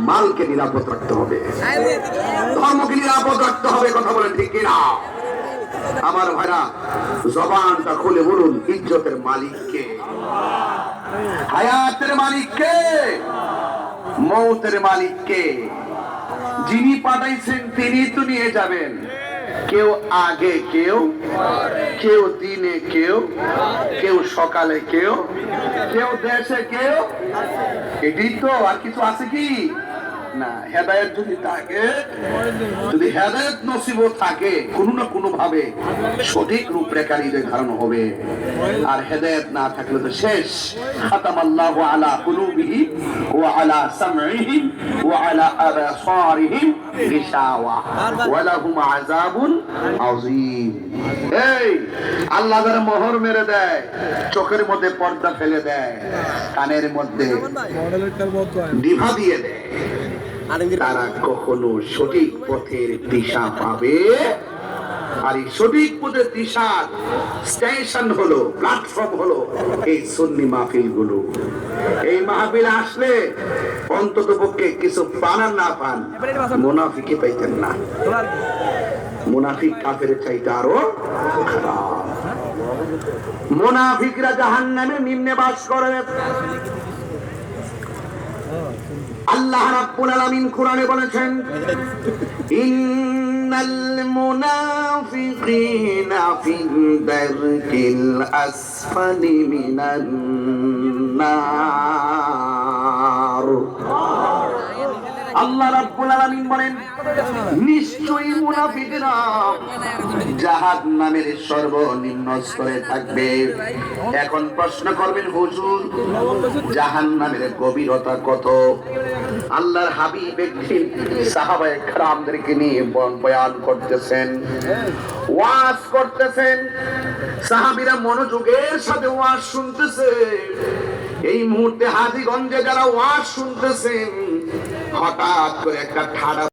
মালকে নিরাপদ রাখতে হবে, ধর্মকে নিরাপদ রাখতে হবে। কথা বলেন ঠিক কিনা? আমার ভাইরা, জবানটা খুলে বলুন, ইজ্জতের মালিক কে? হায়াতের মালিক কে? মৌতের মালিক কে? যিনি পাঠাইছেন তিনি তো নিয়ে যাবেন। কেউ আগে, কেউ দিনে, কেউ সকালে, কেউ দেশে, কেউ। এটাই তো, আর কিছু আছে কি না? হেদায়েত যদি থাকে, যদি হেদায়েত নসিব থাকে, কোনো না কোনো ভাবে সঠিক রূপরেখা নির্ধারণ হবে। আর হেদায়েত না থাকলে তো শেষ। খাতামাল্লাহু আলা কুলুবিহিম ওয়া আলা সামঈহিম ওয়া আলা আবসারিহিম গিশাওয়া ওয়া লাহুম আযাবুন আযীম। এই আল্লাহ যারা মোহর মেরে দেয়, চোখের মধ্যে পর্দা ফেলে দেয়, কানের মধ্যে ডিভা দিয়ে দেয়, তারা কখনো সঠিক পথের দিশা পাবে? আর এই সঠিক পথের দিশার স্টেশন হলো, প্ল্যাটফর্ম হলো এই সুন্নি মাহফিল গুলো। এই মাহফিল আসলে অন্তত পক্ষে কিছু পান আর না পান, মুনাফিকে পাইতেন না। মুনাফিক কাফের চাইতে আরো খারাপ। মুনাফিকরা জাহান্নামে নিম্নে বাস করে। আল্লাহ রাব্বুল আলামিন কোরআনে বলেছেন, ইন্নাল মুনাফিকিনা ফিদ দারকিল আসফালি মিনান নার। আল্লাহ রাব্বুল আলামিন বলেন, নিশ্চয়ই মুনাফিকরা জাহান্নামের সর্বনিম্ন স্তরে থাকবে। এখন প্রশ্ন করবেন, হুজুর জাহান্নামের গভীরতা কত? আল্লাহর হাবিব একদিন সাহাবায়ে কেরামদেরকে নিয়ে বয়ান করতেছেন, ওয়াজ করতেছেন। সাহাবীরা মনোযোগের সাথে ওয়াজ শুনতেছে। এই মুহূর্তে হাজীগঞ্জে যারা ওয়াজ শুনতেছেন, হঠাৎ করে একটা ঠাডা